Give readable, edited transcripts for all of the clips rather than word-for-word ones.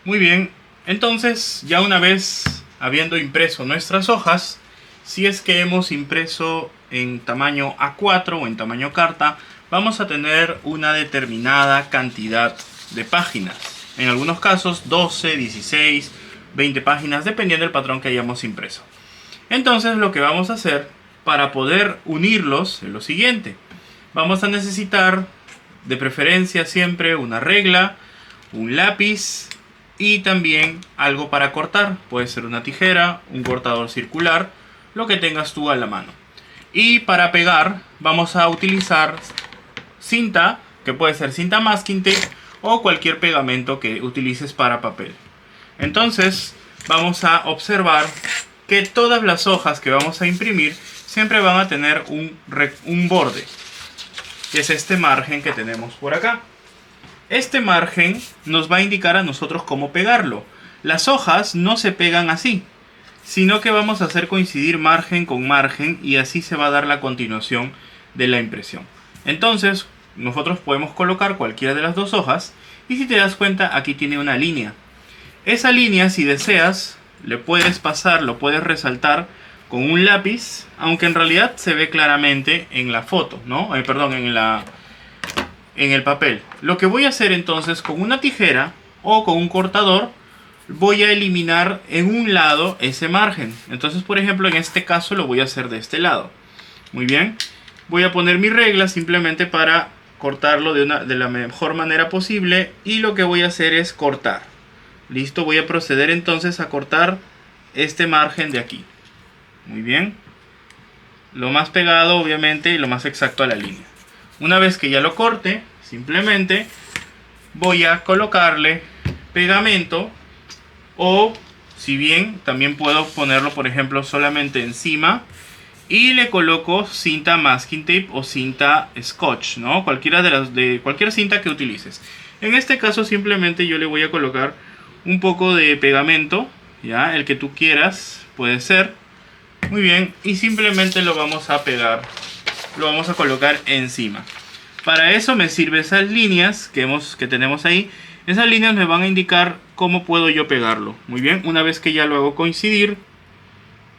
Muy bien, entonces ya una vez habiendo impreso nuestras hojas, si es que hemos impreso en tamaño A4 o en tamaño carta, vamos a tener una determinada cantidad de páginas. En algunos casos 12, 16, 20 páginas, dependiendo del patrón que hayamos impreso. Entonces lo que vamos a hacer para poder unirlos es lo siguiente. Vamos a necesitar de preferencia siempre una regla, un lápiz y también algo para cortar. Puede ser una tijera, un cortador circular, lo que tengas tú a la mano. Y para pegar vamos a utilizar cinta, que puede ser cinta masking tape o cualquier pegamento que utilices para papel. Entonces vamos a observar que todas las hojas que vamos a imprimir siempre van a tener un borde, que es este margen que tenemos por acá. Este margen nos va a indicar a nosotros cómo pegarlo. Las hojas no se pegan así, sino que vamos a hacer coincidir margen con margen y así se va a dar la continuación de la impresión. Entonces nosotros podemos colocar cualquiera de las dos hojas y si te das cuenta aquí tiene una línea. Esa línea, si deseas, le puedes pasar, lo puedes resaltar con un lápiz, aunque en realidad se ve claramente en la foto, ¿no? Perdón, en el papel. Lo que voy a hacer entonces con una tijera o con un cortador, voy a eliminar en un lado ese margen. Entonces, por ejemplo, en este caso lo voy a hacer de este lado. Muy bien. Voy a poner mi regla simplemente para cortarlo de la mejor manera posible y lo que voy a hacer es cortar. Listo, voy a proceder entonces a cortar este margen de aquí. Muy bien. Lo más pegado obviamente y lo más exacto a la línea. Una vez que ya lo corte, simplemente voy a colocarle pegamento o si bien también puedo ponerlo por ejemplo solamente encima y le coloco cinta masking tape o cinta scotch, ¿no? Cualquiera de cualquier cinta que utilices. En este caso simplemente yo le voy a colocar un poco de pegamento, ya, el que tú quieras, puede ser. Muy bien, y simplemente lo vamos a pegar, lo vamos a colocar encima. Para eso me sirven esas líneas que tenemos ahí. Esas líneas me van a indicar cómo puedo yo pegarlo. Muy bien, una vez que ya lo hago coincidir,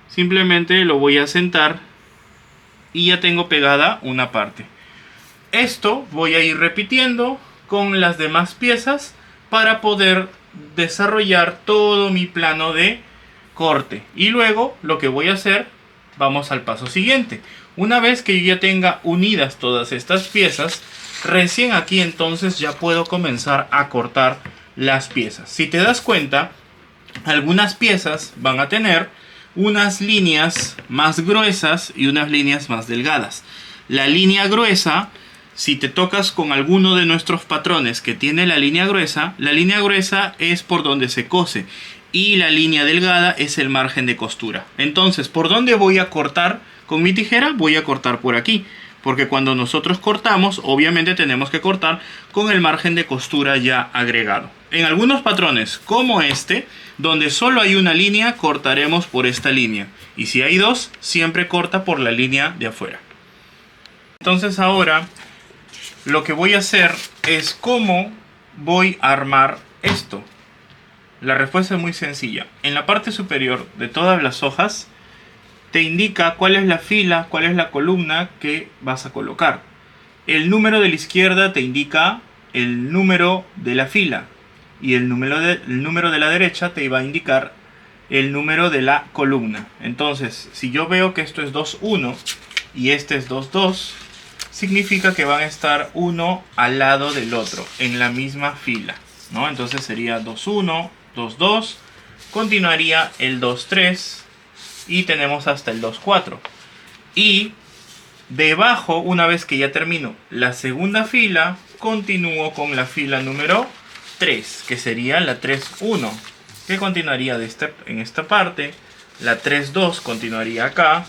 simplemente lo voy a sentar y ya tengo pegada una parte. Esto voy a ir repitiendo con las demás piezas para poder desarrollar todo mi plano de corte. Y luego lo que voy a hacer, vamos al paso siguiente. Una vez que yo ya tenga unidas todas estas piezas, recién aquí entonces ya puedo comenzar a cortar las piezas. Si te das cuenta, algunas piezas van a tener unas líneas más gruesas y unas líneas más delgadas. La línea gruesa, si te tocas con alguno de nuestros patrones que tiene la línea gruesa es por donde se cose y la línea delgada es el margen de costura. Entonces, ¿por dónde voy a cortar con mi tijera? Voy a cortar por aquí, porque cuando nosotros cortamos, obviamente tenemos que cortar con el margen de costura ya agregado. En algunos patrones, como este, donde solo hay una línea, cortaremos por esta línea. Y si hay dos, siempre corta por la línea de afuera. Entonces ahora, lo que voy a hacer es cómo voy a armar esto. La respuesta es muy sencilla. En la parte superior de todas las hojas te indica cuál es la fila, cuál es la columna que vas a colocar. El número de la izquierda te indica el número de la fila y el número de la derecha te va a indicar el número de la columna. Entonces, si yo veo que esto es 2-1 y este es 2-2, significa que van a estar uno al lado del otro en la misma fila, ¿no? Entonces sería 2-1, 2-2, continuaría el 2-3 y tenemos hasta el 2-4. Y debajo, una vez que ya termino la segunda fila, continúo con la fila número 3, que sería la 3-1, que continuaría en esta parte, la 3-2 continuaría acá,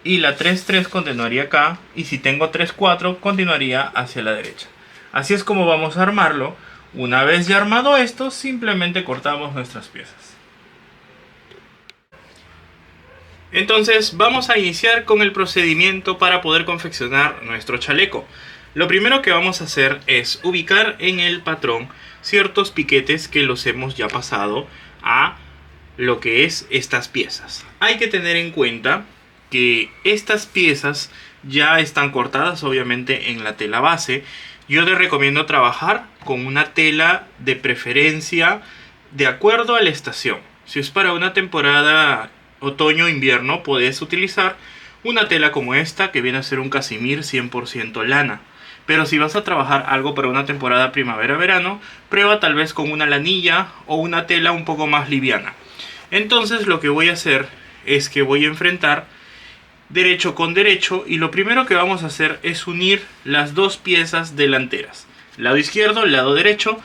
y la 3-3 continuaría acá, y si tengo 3-4 continuaría hacia la derecha. Así es como vamos a armarlo. Una vez ya armado esto, simplemente cortamos nuestras piezas. Entonces vamos a iniciar con el procedimiento para poder confeccionar nuestro chaleco. Lo primero que vamos a hacer es ubicar en el patrón ciertos piquetes que los hemos ya pasado a lo que es estas piezas. Hay que tener en cuenta que estas piezas ya están cortadas obviamente en la tela base. Yo les recomiendo trabajar con una tela de preferencia de acuerdo a la estación. Si es para una temporada otoño-invierno, puedes utilizar una tela como esta, que viene a ser un casimir 100% lana. Pero si vas a trabajar algo para una temporada primavera-verano, prueba tal vez con una lanilla o una tela un poco más liviana. Entonces lo que voy a hacer es que voy a enfrentar derecho con derecho, y lo primero que vamos a hacer es unir las dos piezas delanteras, lado izquierdo, lado derecho.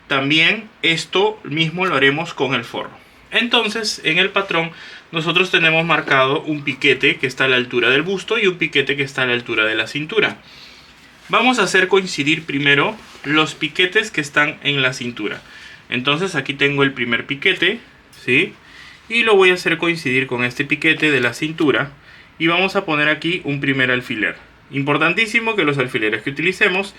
También esto mismo lo haremos con el forro. Entonces en el patrón nosotros tenemos marcado un piquete que está a la altura del busto y un piquete que está a la altura de la cintura. Vamos a hacer coincidir primero los piquetes que están en la cintura. Entonces aquí tengo el primer piquete, ¿sí? Y lo voy a hacer coincidir con este piquete de la cintura. Y vamos a poner aquí un primer alfiler. Importantísimo que los alfileres que utilicemos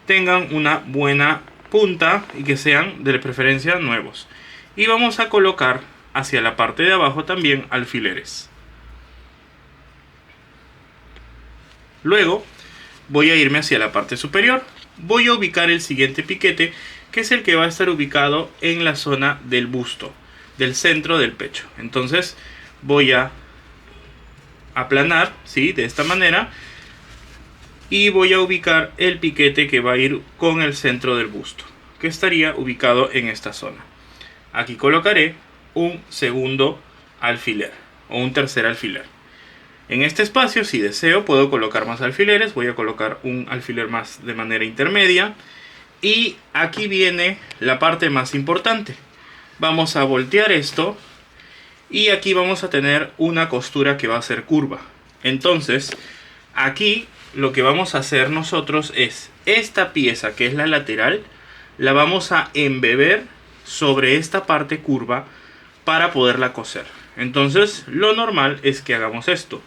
tengan una buena punta y que sean de preferencia nuevos. Y vamos a colocar hacia la parte de abajo también alfileres. Luego voy a irme hacia la parte superior. Voy a ubicar el siguiente piquete, que es el que va a estar ubicado en la zona del busto, del centro del pecho. Entonces voy a aplanar, ¿sí? De esta manera, y voy a ubicar el piquete que va a ir con el centro del busto, que estaría ubicado en esta zona. Aquí colocaré un segundo alfiler o un tercer alfiler. En este espacio, si deseo, puedo colocar más alfileres. Voy a colocar un alfiler más de manera intermedia, y aquí viene la parte más importante. Vamos a voltear esto, y aquí vamos a tener una costura que va a ser curva. Entonces aquí lo que vamos a hacer nosotros es esta pieza, que es la lateral, la vamos a embeber sobre esta parte curva para poderla coser. Entonces lo normal es que hagamos esto.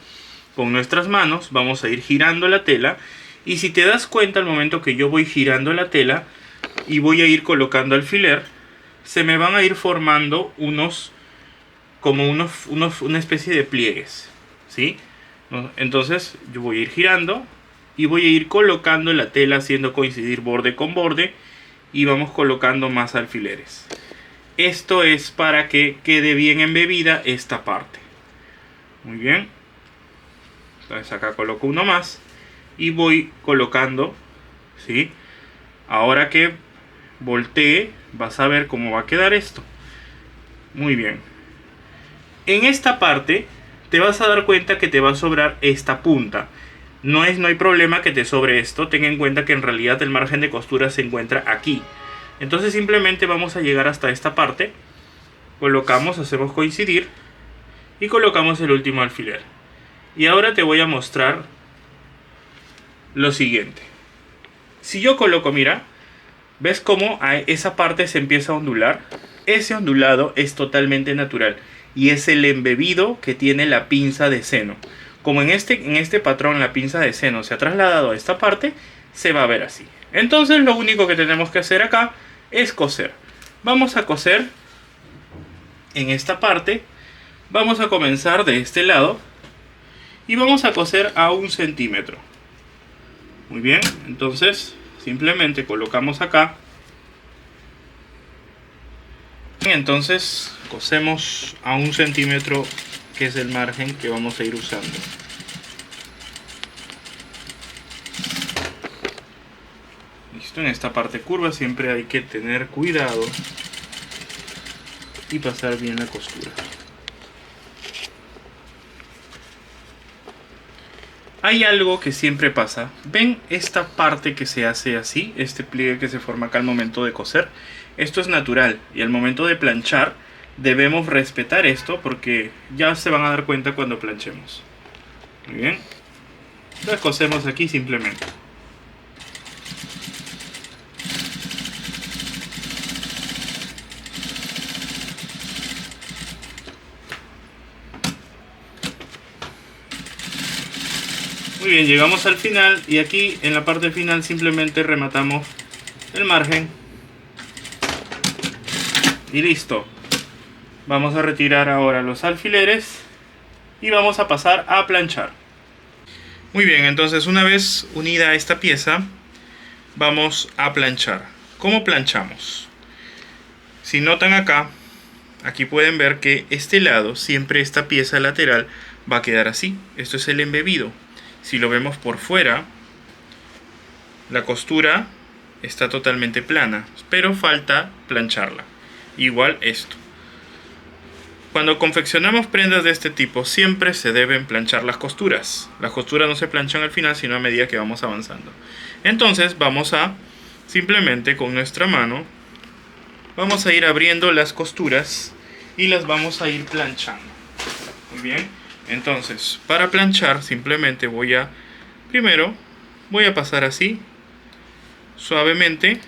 Con nuestras manos vamos a ir girando la tela, y si te das cuenta, al momento que yo voy girando la tela y voy a ir colocando alfiler, se me van a ir formando una especie de pliegues, ¿sí? Entonces yo voy a ir girando y voy a ir colocando la tela, haciendo coincidir borde con borde, y vamos colocando más alfileres. Esto es para que quede bien embebida esta parte. Muy bien. Entonces acá coloco uno más y voy colocando, ¿sí? Ahora que voltee, vas a ver cómo va a quedar esto. Muy bien. En esta parte te vas a dar cuenta que te va a sobrar esta punta. No hay problema que te sobre esto. Ten en cuenta que en realidad el margen de costura se encuentra aquí. Entonces simplemente vamos a llegar hasta esta parte. Colocamos, hacemos coincidir y colocamos el último alfiler. Y ahora te voy a mostrar lo siguiente. Si yo coloco, mira, ¿ves cómo esa parte se empieza a ondular? Ese ondulado es totalmente natural, y es el embebido que tiene la pinza de seno. Como en este patrón la pinza de seno se ha trasladado a esta parte, se va a ver así. Entonces lo único que tenemos que hacer acá es coser. Vamos a coser en esta parte. Vamos a comenzar de este lado y vamos a coser a 1 centímetro. Muy bien, entonces simplemente colocamos acá. Entonces cosemos a 1 centímetro, que es el margen que vamos a ir usando. Listo, en esta parte curva siempre hay que tener cuidado y pasar bien la costura. Hay algo que siempre pasa. ¿Ven esta parte que se hace así? Este pliegue que se forma acá al momento de coser. Esto es natural, y al momento de planchar debemos respetar esto, porque ya se van a dar cuenta cuando planchemos. Muy bien. Entonces cosemos aquí simplemente. Muy Muy bien, llegamos al final y aquí en la parte final simplemente rematamos el margen y listo. Vamos a retirar ahora los alfileres y vamos a pasar a planchar. Muy bien, entonces una vez unida esta pieza vamos a planchar. ¿Cómo planchamos? Si notan acá, aquí pueden ver que este lado, siempre esta pieza lateral va a quedar así. Esto es el embebido. Si lo vemos por fuera, la costura está totalmente plana, pero falta plancharla. Igual esto. Cuando confeccionamos prendas de este tipo, siempre se deben planchar las costuras. Las costuras no se planchan al final, sino a medida que vamos avanzando. Entonces vamos a, simplemente con nuestra mano, vamos a ir abriendo las costuras y las vamos a ir planchando. Muy bien. Entonces, para planchar simplemente primero voy a pasar así, suavemente,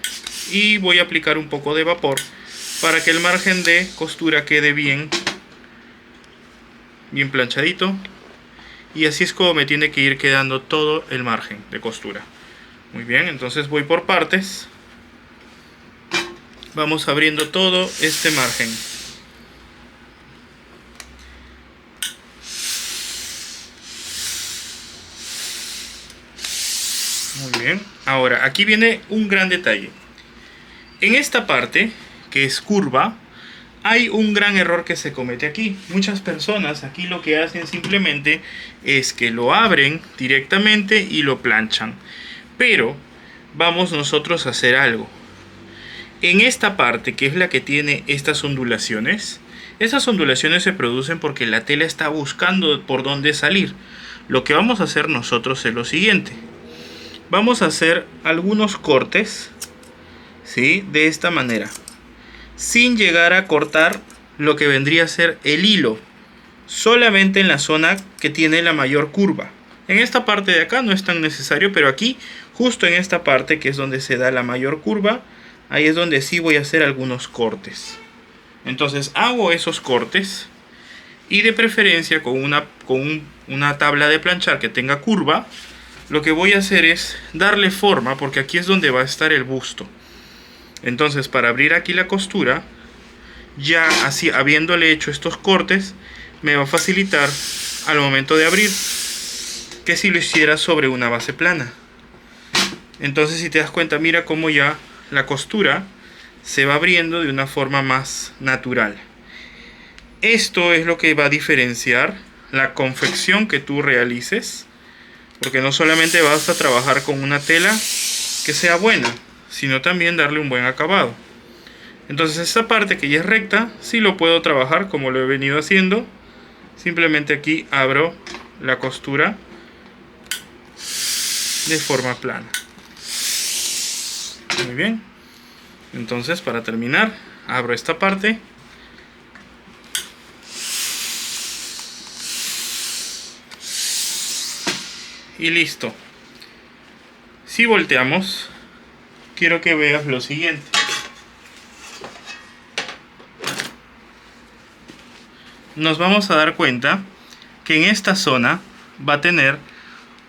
y voy a aplicar un poco de vapor para que el margen de costura quede bien planchadito. Y así es como me tiene que ir quedando todo el margen de costura. Muy bien, entonces voy por partes. Vamos abriendo todo este margen. Muy bien, ahora aquí viene un gran detalle. En esta parte, que es curva, hay un gran error que se comete aquí. Muchas personas aquí lo que hacen simplemente es que lo abren directamente y lo planchan. Pero vamos nosotros a hacer algo. En esta parte, que es la que tiene estas ondulaciones se producen porque la tela está buscando por dónde salir. Lo que vamos a hacer nosotros es lo siguiente. Vamos a hacer algunos cortes, ¿sí? De esta manera, sin llegar a cortar lo que vendría a ser el hilo, solamente en la zona que tiene la mayor curva. En esta parte de acá no es tan necesario, pero aquí, justo en esta parte que es donde se da la mayor curva, ahí es donde sí voy a hacer algunos cortes. Entonces hago esos cortes y de preferencia con una tabla de planchar que tenga curva. Lo que voy a hacer es darle forma, porque aquí es donde va a estar el busto. Entonces, para abrir aquí la costura, ya así habiéndole hecho estos cortes, me va a facilitar al momento de abrir que si lo hiciera sobre una base plana. Entonces, si te das cuenta, mira cómo ya la costura se va abriendo de una forma más natural. Esto es lo que va a diferenciar la confección que tú realices, porque no solamente vas a trabajar con una tela que sea buena, sino también darle un buen acabado. Entonces esta parte que ya es recta, sí lo puedo trabajar como lo he venido haciendo. Simplemente aquí abro la costura de forma plana. Muy bien. Entonces, para terminar, abro esta parte. Y listo. Si volteamos, quiero que veas lo siguiente. Nos vamos a dar cuenta que en esta zona va a tener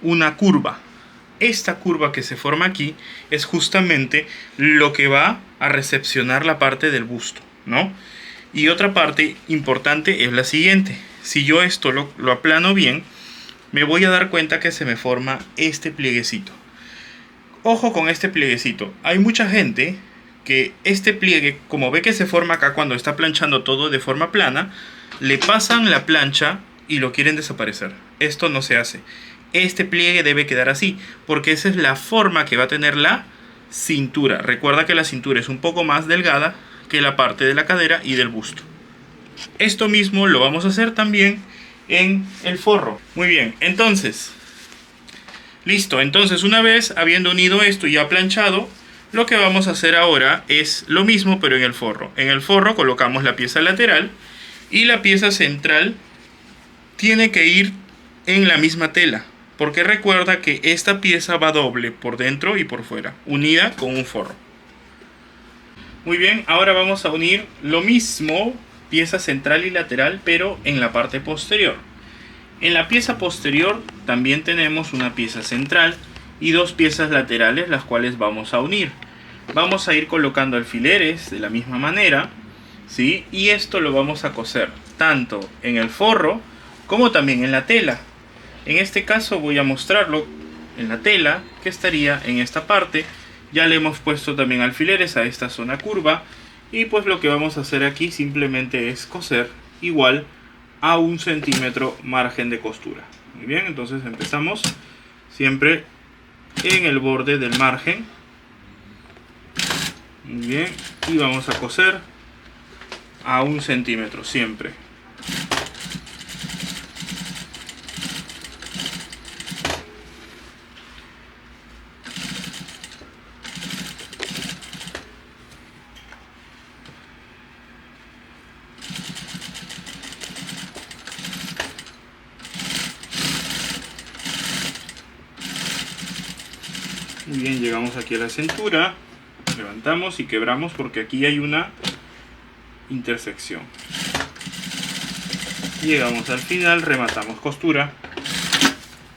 una curva. Esta curva que se forma aquí es justamente lo que va a recepcionar la parte del busto, ¿no? Y otra parte importante es la siguiente. Si yo esto lo aplano bien, me voy a dar cuenta que se me forma este plieguecito. Ojo con este plieguecito. Hay mucha gente que este pliegue, como ve que se forma acá cuando está planchando todo de forma plana, le pasan la plancha y lo quieren desaparecer. Esto no se hace. Este pliegue debe quedar así, porque esa es la forma que va a tener la cintura. Recuerda que la cintura es un poco más delgada que la parte de la cadera y del busto. Esto mismo lo vamos a hacer también en el forro. Muy bien, entonces listo. Entonces, una vez habiendo unido esto y ya planchado, lo que vamos a hacer ahora es lo mismo pero en el forro. En el forro colocamos la pieza lateral y la pieza central tiene que ir en la misma tela, porque recuerda que esta pieza va doble por dentro y por fuera, unida con un forro. Muy bien, ahora vamos a unir lo mismo, pieza central y lateral, pero en la parte posterior. En la pieza posterior también tenemos una pieza central y dos piezas laterales, las cuales vamos a unir. Vamos a ir colocando alfileres de la misma manera, ¿sí? Y esto lo vamos a coser tanto en el forro como también en la tela. En este caso voy a mostrarlo en la tela, que estaría en esta parte. Ya le hemos puesto también alfileres a esta zona curva, y pues lo que vamos a hacer aquí simplemente es coser igual a 1 centímetro margen de costura. Muy bien, entonces empezamos siempre en el borde del margen. Muy bien, y vamos a coser a 1 centímetro siempre. Muy bien, llegamos aquí a la cintura, levantamos y quebramos porque aquí hay una intersección. Llegamos al final, rematamos costura.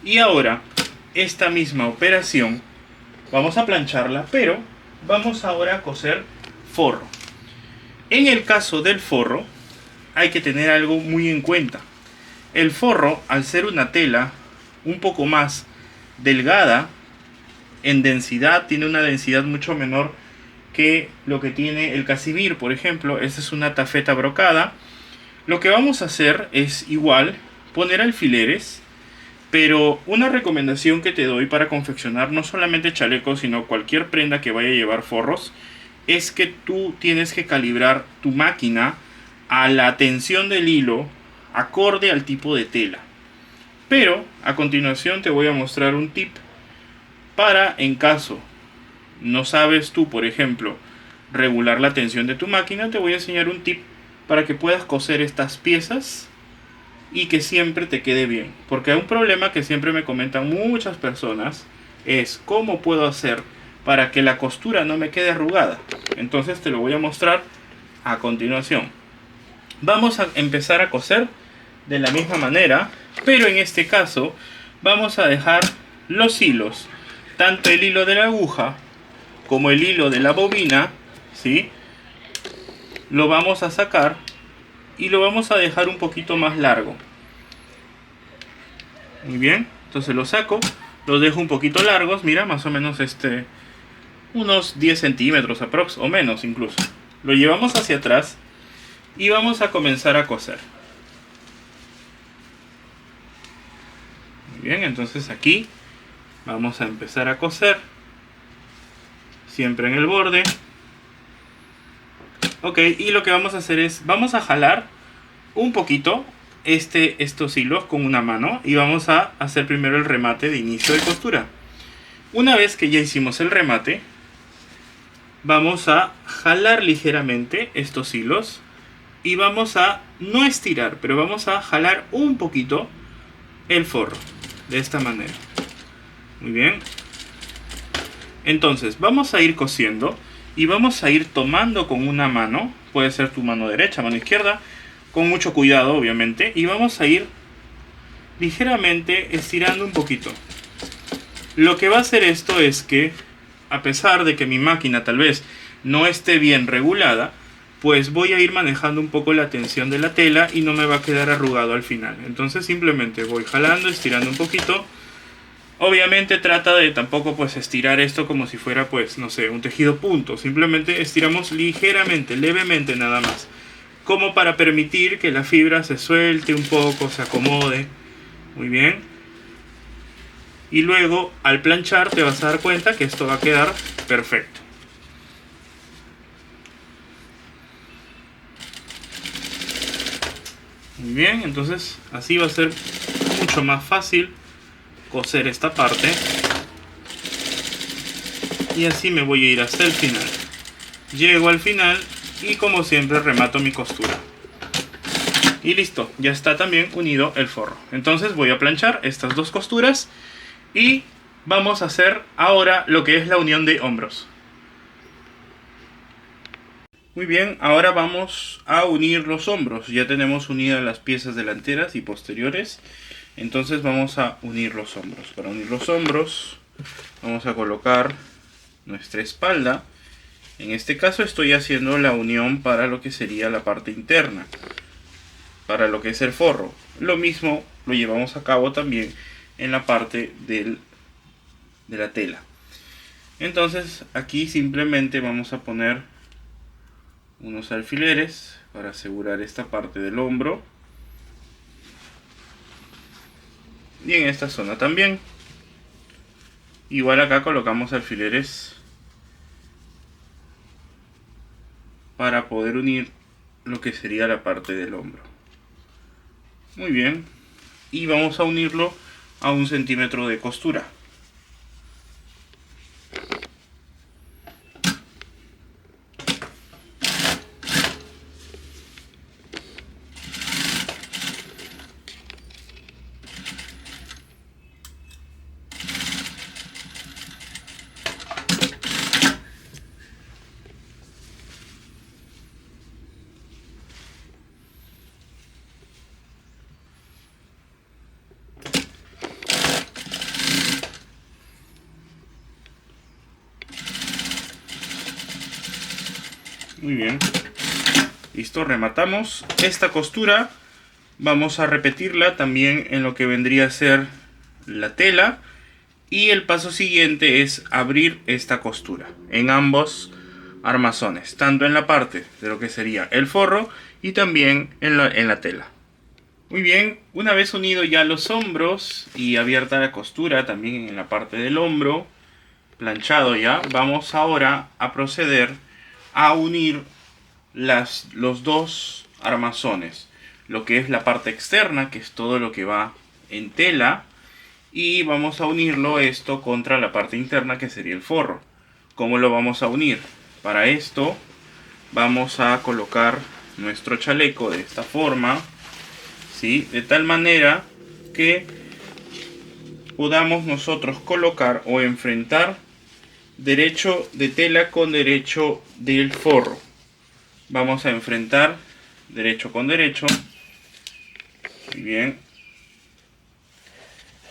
Y ahora, esta misma operación, vamos a plancharla, pero vamos ahora a coser forro. En el caso del forro, hay que tener algo muy en cuenta. El forro, al ser una tela un poco más delgada, en densidad, tiene una densidad mucho menor que lo que tiene el cacimir, por ejemplo. Esta es una tafeta brocada. Lo que vamos a hacer es igual poner alfileres, pero una recomendación que te doy para confeccionar no solamente chalecos, sino cualquier prenda que vaya a llevar forros, es que tú tienes que calibrar tu máquina a la tensión del hilo acorde al tipo de tela. Pero a continuación te voy a mostrar un tip para, en caso no sabes tú, por ejemplo, regular la tensión de tu máquina, te voy a enseñar un tip para que puedas coser estas piezas y que siempre te quede bien. Porque hay un problema que siempre me comentan muchas personas, es cómo puedo hacer para que la costura no me quede arrugada. Entonces te lo voy a mostrar a continuación. Vamos a empezar a coser de la misma manera, pero en este caso vamos a dejar los hilos, tanto el hilo de la aguja como el hilo de la bobina, ¿sí? Lo vamos a sacar y lo vamos a dejar un poquito más largo. Muy bien, entonces lo saco, los dejo un poquito largos, mira, más o menos unos 10 centímetros aprox, o menos incluso. Lo llevamos hacia atrás y vamos a comenzar a coser. Muy bien, entonces aquí vamos a empezar a coser, siempre en el borde. Ok, y lo que vamos a hacer es, vamos a jalar un poquito estos hilos con una mano y vamos a hacer primero el remate de inicio de costura. Una vez que ya hicimos el remate, vamos a jalar ligeramente estos hilos y vamos a no estirar, pero vamos a jalar un poquito el forro de esta manera. Muy bien, entonces vamos a ir cosiendo y vamos a ir tomando con una mano, puede ser tu mano derecha, mano izquierda, con mucho cuidado obviamente, y vamos a ir ligeramente estirando un poquito. Lo que va a hacer esto es que, a pesar de que mi máquina tal vez no esté bien regulada, pues voy a ir manejando un poco la tensión de la tela y no me va a quedar arrugado al final. Entonces simplemente voy jalando, estirando un poquito. Obviamente trata de tampoco pues estirar esto como si fuera pues no sé, un tejido punto. Simplemente estiramos ligeramente, levemente nada más, como para permitir que la fibra se suelte un poco, se acomode. Muy bien. Y luego al planchar te vas a dar cuenta que esto va a quedar perfecto. Muy bien, entonces así va a ser mucho más fácil coser esta parte. Y así me voy a ir hasta el final. Llego al final y como siempre remato mi costura. Y listo, ya está también unido el forro. Entonces voy a planchar estas dos costuras y vamos a hacer ahora lo que es la unión de hombros. Muy bien, ahora vamos a unir los hombros. Ya tenemos unidas las piezas delanteras y posteriores. Entonces vamos a unir los hombros. Para unir los hombros vamos a colocar nuestra espalda. En este caso estoy haciendo la unión para lo que sería la parte interna, para lo que es el forro. Lo mismo lo llevamos a cabo también en la parte de la tela. Entonces aquí simplemente vamos a poner unos alfileres para asegurar esta parte del hombro. Y en esta zona también. Igual acá colocamos alfileres para poder unir lo que sería la parte del hombro. Muy bien. Y vamos a unirlo a 1 centímetro de costura. Muy bien. Listo, rematamos esta costura. Vamos a repetirla también en lo que vendría a ser la tela. Y el paso siguiente es abrir esta costura en ambos armazones, tanto en la parte de lo que sería el forro y también en la tela. Muy bien, una vez unido ya los hombros y abierta la costura también en la parte del hombro, planchado ya, vamos ahora a proceder a unir los dos armazones, lo que es la parte externa, que es todo lo que va en tela, y vamos a unirlo esto contra la parte interna, que sería el forro. ¿Cómo lo vamos a unir? Para esto vamos a colocar nuestro chaleco de esta forma, ¿sí? De tal manera que podamos nosotros colocar o enfrentar derecho de tela con derecho del forro. Vamos a enfrentar derecho con derecho. Muy bien.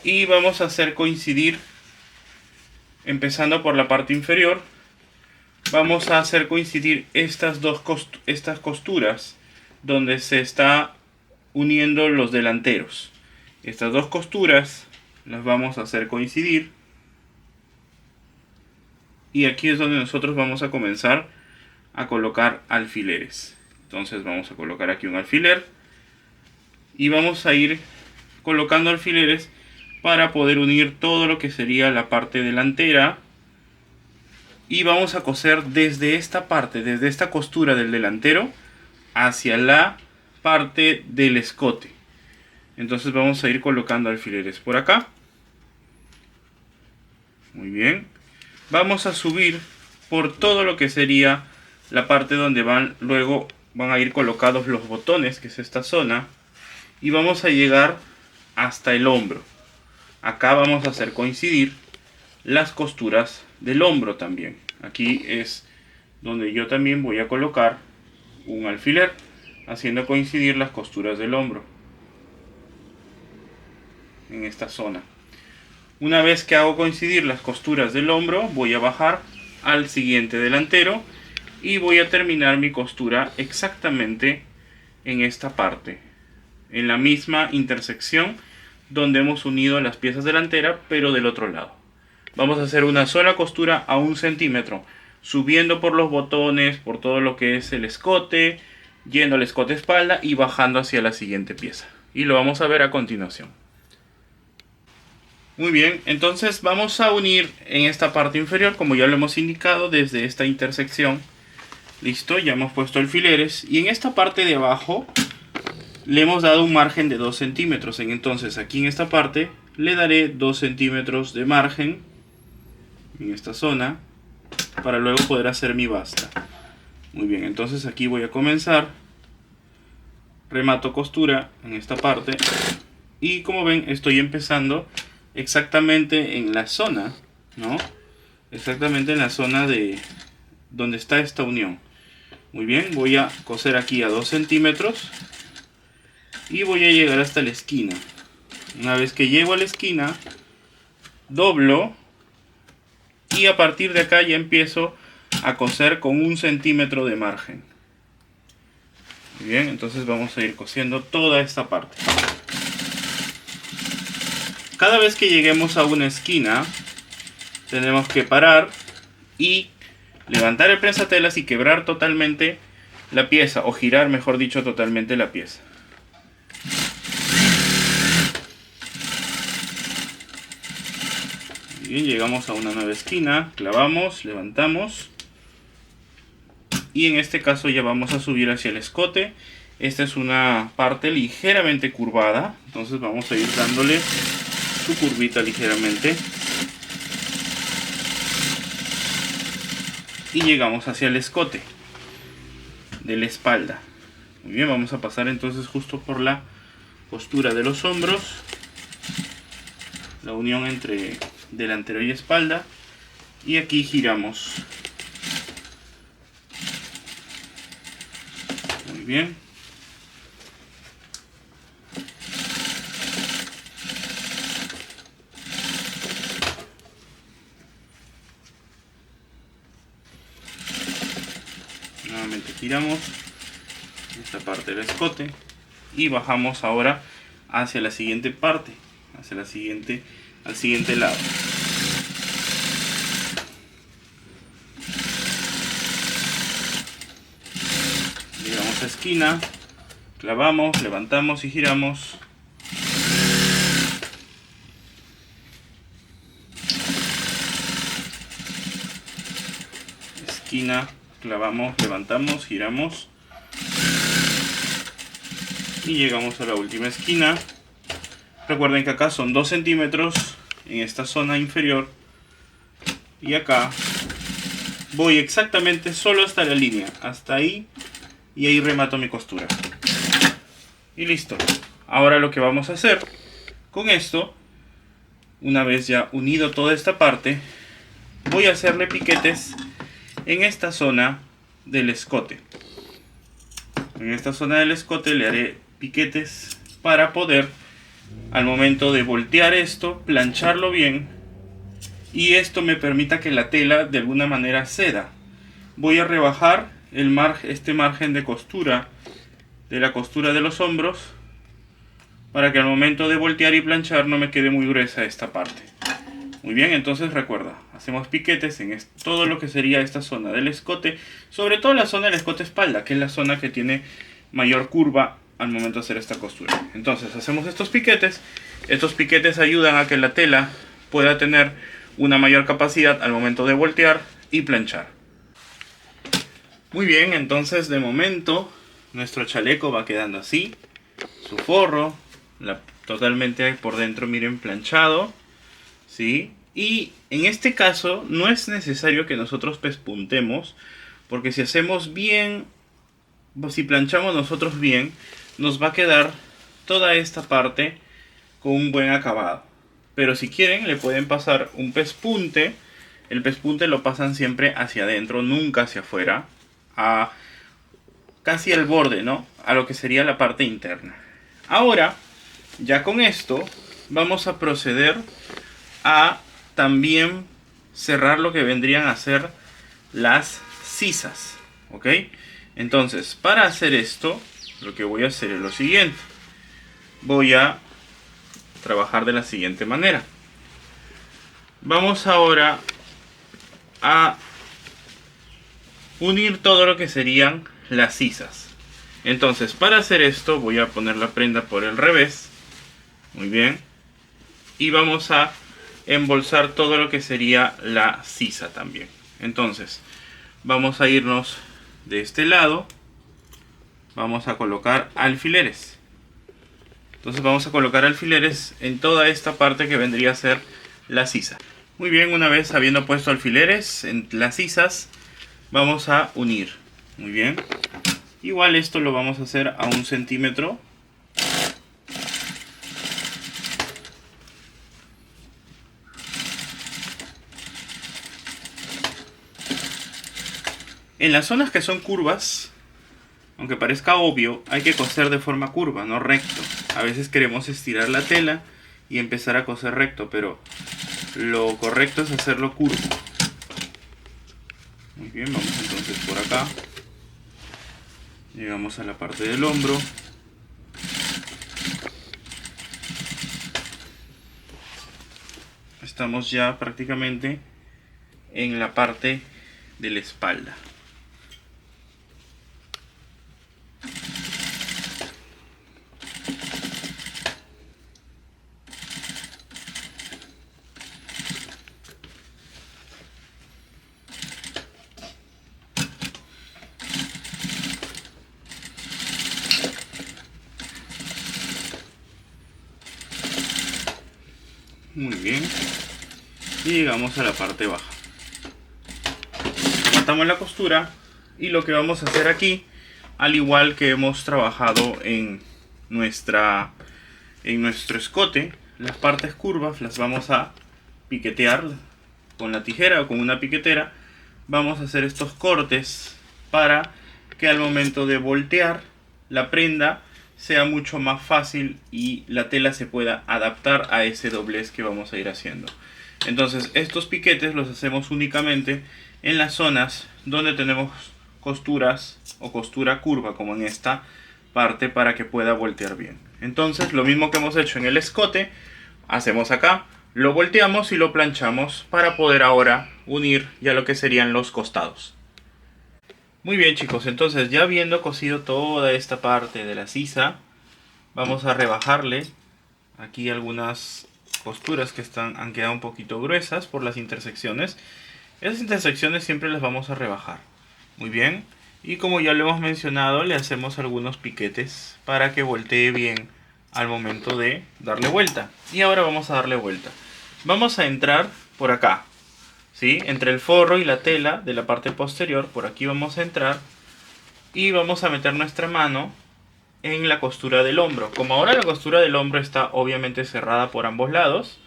Y vamos a hacer coincidir, empezando por la parte inferior, vamos a hacer coincidir estas costuras donde se está uniendo los delanteros. Estas dos costuras las vamos a hacer coincidir. Y aquí es donde nosotros vamos a comenzar a colocar alfileres. Entonces vamos a colocar aquí un alfiler y vamos a ir colocando alfileres para poder unir todo lo que sería la parte delantera. Y vamos a coser desde esta parte, desde esta costura del delantero hacia la parte del escote. Entonces vamos a ir colocando alfileres por acá. Muy bien. Vamos a subir por todo lo que sería la parte donde luego van a ir colocados los botones, que es esta zona, y vamos a llegar hasta el hombro. Acá vamos a hacer coincidir las costuras del hombro también. Aquí es donde yo también voy a colocar un alfiler, haciendo coincidir las costuras del hombro en esta zona. Una vez que hago coincidir las costuras del hombro, voy a bajar al siguiente delantero y voy a terminar mi costura exactamente en esta parte, en la misma intersección donde hemos unido las piezas delanteras, pero del otro lado. Vamos a hacer una sola costura a 1 centímetro, subiendo por los botones, por todo lo que es el escote, yendo al escote espalda y bajando hacia la siguiente pieza. Y lo vamos a ver a continuación. Muy bien, entonces vamos a unir en esta parte inferior, como ya lo hemos indicado, desde esta intersección. Listo, ya hemos puesto alfileres. Y en esta parte de abajo le hemos dado un margen de 2 centímetros. Entonces aquí en esta parte le daré 2 centímetros de margen en esta zona para luego poder hacer mi basta. Muy bien, entonces aquí voy a comenzar. Remato costura en esta parte. Y como ven, estoy empezando exactamente en la zona, ¿no? Exactamente en la zona de donde está esta unión. Muy bien, voy a coser aquí a 2 centímetros y voy a llegar hasta la esquina. Una vez que llego a la esquina, doblo y a partir de acá ya empiezo a coser con 1 centímetro de margen. Muy bien, entonces vamos a ir cosiendo toda esta parte. Cada vez que lleguemos a una esquina, tenemos que parar y levantar el prensatelas y quebrar totalmente la pieza, o girar, mejor dicho, totalmente la pieza. Bien, llegamos a una nueva esquina, clavamos, levantamos y en este caso ya vamos a subir hacia el escote. Esta es una parte ligeramente curvada, entonces vamos a ir dándole su curvita ligeramente y llegamos hacia el escote de la espalda. Muy bien, vamos a pasar entonces justo por la costura de los hombros, la unión entre delantero y espalda, y aquí giramos. Muy bien. Nuevamente giramos esta parte del escote y bajamos ahora hacia la siguiente parte, hacia la siguiente, al siguiente lado. Llegamos a esquina, clavamos, levantamos y giramos. Esquina, clavamos, levantamos, giramos y llegamos a la última esquina. Recuerden que acá son 2 centímetros en esta zona inferior y acá voy exactamente solo hasta la línea, hasta ahí, y ahí remato mi costura y listo. Ahora lo que vamos a hacer con esto, una vez ya unido toda esta parte, voy a hacerle piquetes en esta zona del escote. En esta zona del escote le haré piquetes para poder, al momento de voltear esto, plancharlo bien y esto me permita que la tela de alguna manera ceda. Voy a rebajar este margen de costura de la costura de los hombros para que al momento de voltear y planchar no me quede muy gruesa esta parte. Muy bien, entonces recuerda, hacemos piquetes en todo lo que sería esta zona del escote, sobre todo la zona del escote espalda, que es la zona que tiene mayor curva al momento de hacer esta costura. Entonces hacemos estos piquetes ayudan a que la tela pueda tener una mayor capacidad al momento de voltear y planchar. Muy bien, entonces de momento nuestro chaleco va quedando así, su forro, totalmente por dentro, miren, planchado, ¿sí? Y en este caso no es necesario que nosotros pespuntemos, porque si hacemos bien, si planchamos nosotros bien, nos va a quedar toda esta parte con un buen acabado. Pero si quieren le pueden pasar un pespunte. El pespunte lo pasan siempre hacia adentro, nunca hacia afuera, casi al borde, ¿no? A lo que sería la parte interna. Ahora, ya con esto, vamos a proceder a también cerrar lo que vendrían a ser las sisas, ¿ok? Entonces, para hacer esto, lo que voy a hacer es lo siguiente. Voy a trabajar de la siguiente manera. Vamos ahora a unir todo lo que serían las sisas. Entonces, para hacer esto voy a poner la prenda por el revés. Muy bien. Y vamos a embolsar todo lo que sería la sisa también. Entonces, vamos a irnos de este lado. Vamos a colocar alfileres. Entonces vamos a colocar alfileres en toda esta parte que vendría a ser la sisa. Muy bien, una vez habiendo puesto alfileres en las sisas, vamos a unir. Muy bien. Igual esto lo vamos a hacer a 1 centímetro. En las zonas que son curvas, aunque parezca obvio, hay que coser de forma curva, no recto. A veces queremos estirar la tela y empezar a coser recto, pero lo correcto es hacerlo curvo. Muy bien, vamos entonces por acá. Llegamos a la parte del hombro. Estamos ya prácticamente en la parte de la espalda. Muy bien. Y llegamos a la parte baja. Matamos la costura y lo que vamos a hacer aquí, al igual que hemos trabajado en nuestro escote, las partes curvas las vamos a piquetear con la tijera o con una piquetera. Vamos a hacer estos cortes para que al momento de voltear la prenda sea mucho más fácil y la tela se pueda adaptar a ese doblez que vamos a ir haciendo. Entonces estos piquetes los hacemos únicamente en las zonas donde tenemos costuras o costura curva, como en esta parte, para que pueda voltear bien. Entonces lo mismo que hemos hecho en el escote, hacemos acá, lo volteamos y lo planchamos para poder ahora unir ya lo que serían los costados. Muy bien, chicos, entonces ya habiendo cosido toda esta parte de la sisa, vamos a rebajarle aquí algunas costuras que han quedado un poquito gruesas por las intersecciones. Esas intersecciones siempre las vamos a rebajar. Muy bien. Y como ya lo hemos mencionado, le hacemos algunos piquetes para que voltee bien al momento de darle vuelta. Y ahora vamos a darle vuelta. Vamos a entrar por acá, ¿sí? Entre el forro y la tela de la parte posterior, por aquí vamos a entrar y vamos a meter nuestra mano en la costura del hombro. Como ahora la costura del hombro está obviamente cerrada por ambos lados,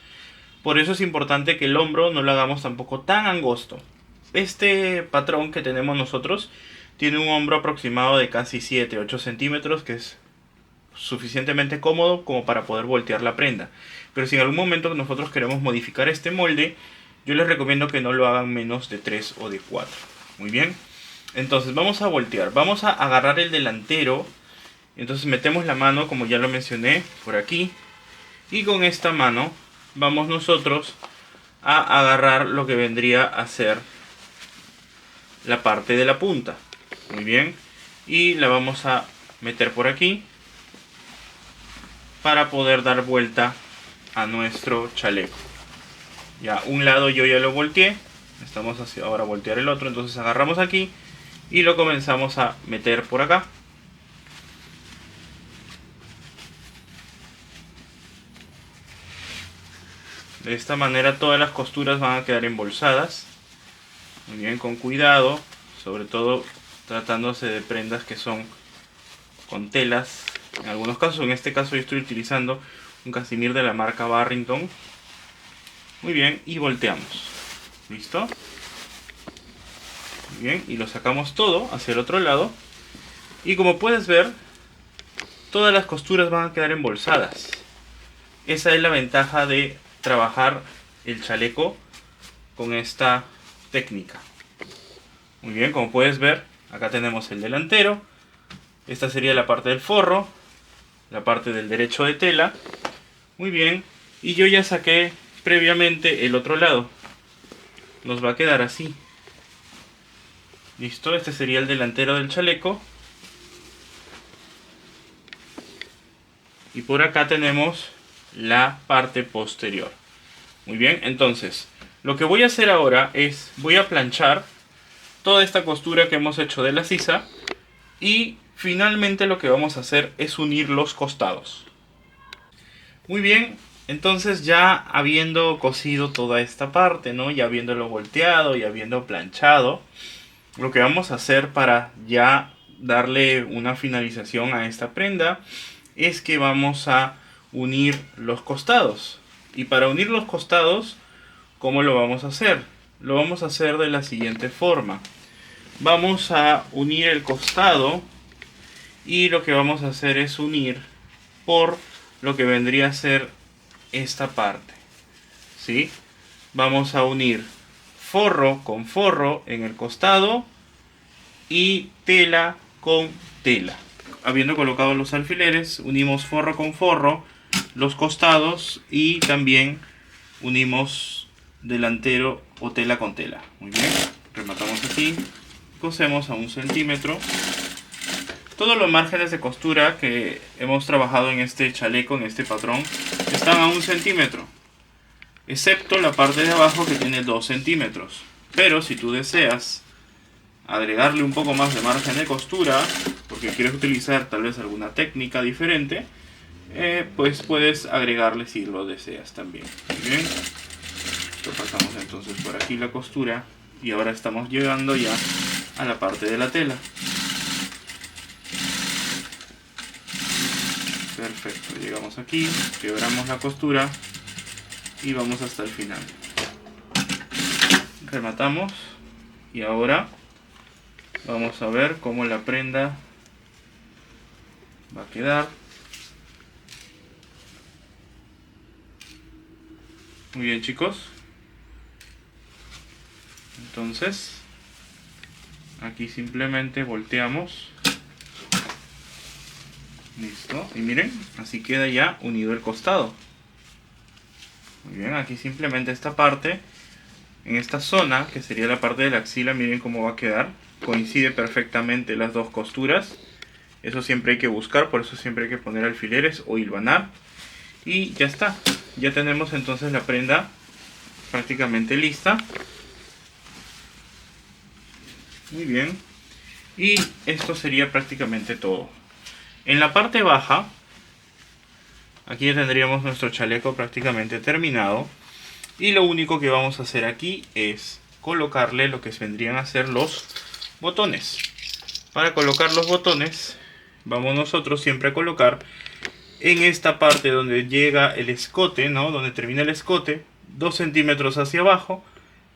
por eso es importante que el hombro no lo hagamos tampoco tan angosto. Este patrón que tenemos nosotros tiene un hombro aproximado de casi 7-8 centímetros, que es suficientemente cómodo como para poder voltear la prenda. Pero si en algún momento nosotros queremos modificar este molde, yo les recomiendo que no lo hagan menos de 3 o de 4. Muy bien. Entonces vamos a voltear. Vamos a agarrar el delantero. Entonces metemos la mano, como ya lo mencioné, por aquí. Y con esta mano vamos nosotros a agarrar lo que vendría a ser la parte de la punta. Muy bien. Y la vamos a meter por aquí para poder dar vuelta a nuestro chaleco. Ya un lado yo ya lo volteé. Estamos hacia ahora a voltear el otro. Entonces agarramos aquí y lo comenzamos a meter por acá. De esta manera todas las costuras van a quedar embolsadas. Muy bien, con cuidado, sobre todo tratándose de prendas que son con telas. En algunos casos, en este caso yo estoy utilizando un casimir de la marca Barrington. Muy bien, y volteamos. ¿Listo? Muy bien, y lo sacamos todo hacia el otro lado. Y como puedes ver, todas las costuras van a quedar embolsadas. Esa es la ventaja de trabajar el chaleco con esta técnica. Muy bien, como puedes ver, acá tenemos el delantero. Esta sería la parte del forro, la parte del derecho de tela. Muy bien, y yo ya saqué previamente el otro lado. Nos va a quedar así. Listo, este sería el delantero del chaleco. Y por acá tenemos la parte posterior. Muy bien, entonces lo que voy a hacer ahora es voy a planchar toda esta costura que hemos hecho de la sisa y finalmente lo que vamos a hacer es unir los costados. Muy bien, entonces ya habiendo cosido toda esta parte, ¿no? Ya habiéndolo volteado y habiendo planchado, lo que vamos a hacer para ya darle una finalización a esta prenda es que vamos a unir los costados. Y para unir los costados, ¿cómo lo vamos a hacer? Lo vamos a hacer de la siguiente forma. Vamos a unir el costado y lo que vamos a hacer es unir por lo que vendría a ser esta parte, ¿sí? Vamos a unir forro con forro en el costado y tela con tela. Habiendo colocado los alfileres, unimos forro con forro, los costados y también unimos delantero o tela con tela. Muy bien, rematamos aquí, cosemos a 1 centímetro. Todos los márgenes de costura que hemos trabajado en este chaleco, en este patrón, están a 1 centímetro, excepto la parte de abajo que tiene 2 centímetros. Pero si tú deseas agregarle un poco más de margen de costura, porque quieres utilizar tal vez alguna técnica diferente, pues puedes agregarle si lo deseas también. Muy bien, lo pasamos entonces por aquí la costura y ahora estamos llegando ya a la parte de la tela. Perfecto, llegamos aquí, quebramos la costura y vamos hasta el final. Rematamos y ahora vamos a ver cómo la prenda va a quedar. Muy bien, chicos. Entonces, aquí simplemente volteamos. Listo. Y miren, así queda ya unido el costado. Muy bien, aquí simplemente esta parte, en esta zona, que sería la parte de la axila, miren cómo va a quedar. Coincide perfectamente las dos costuras. Eso siempre hay que buscar, por eso siempre hay que poner alfileres o hilvanar. Y ya está. Ya tenemos entonces la prenda prácticamente lista. Muy bien. Y esto sería prácticamente todo. En la parte baja, aquí ya tendríamos nuestro chaleco prácticamente terminado. Y lo único que vamos a hacer aquí es colocarle lo que vendrían a ser los botones. Para colocar los botones, vamos nosotros siempre a colocar en esta parte donde llega el escote, ¿no? Donde termina el escote, 2 centímetros hacia abajo,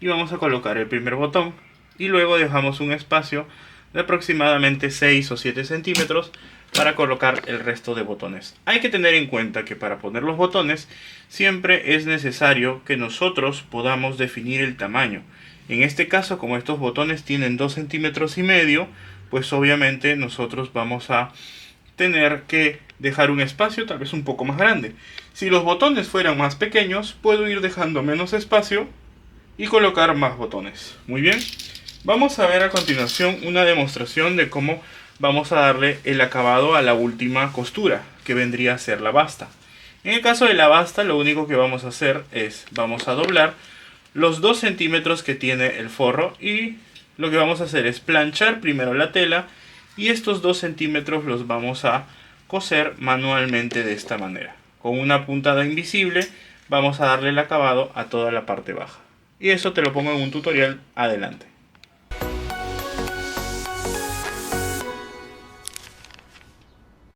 y vamos a colocar el primer botón y luego dejamos un espacio de aproximadamente 6 o 7 centímetros para colocar el resto de botones. Hay que tener en cuenta que para poner los botones siempre es necesario que nosotros podamos definir el tamaño. En este caso, como estos botones tienen 2 centímetros y medio, pues obviamente nosotros vamos a tener que dejar un espacio tal vez un poco más grande. Si los botones fueran más pequeños, puedo ir dejando menos espacio y colocar más botones. Muy bien, vamos a ver a continuación una demostración de cómo vamos a darle el acabado a la última costura, que vendría a ser la basta. En el caso de la basta, lo único que vamos a hacer es, vamos a doblar los 2 centímetros que tiene el forro y lo que vamos a hacer es planchar primero la tela y estos 2 centímetros los vamos a coser manualmente de esta manera. Con una puntada invisible vamos a darle el acabado a toda la parte baja. Y eso te lo pongo en un tutorial adelante.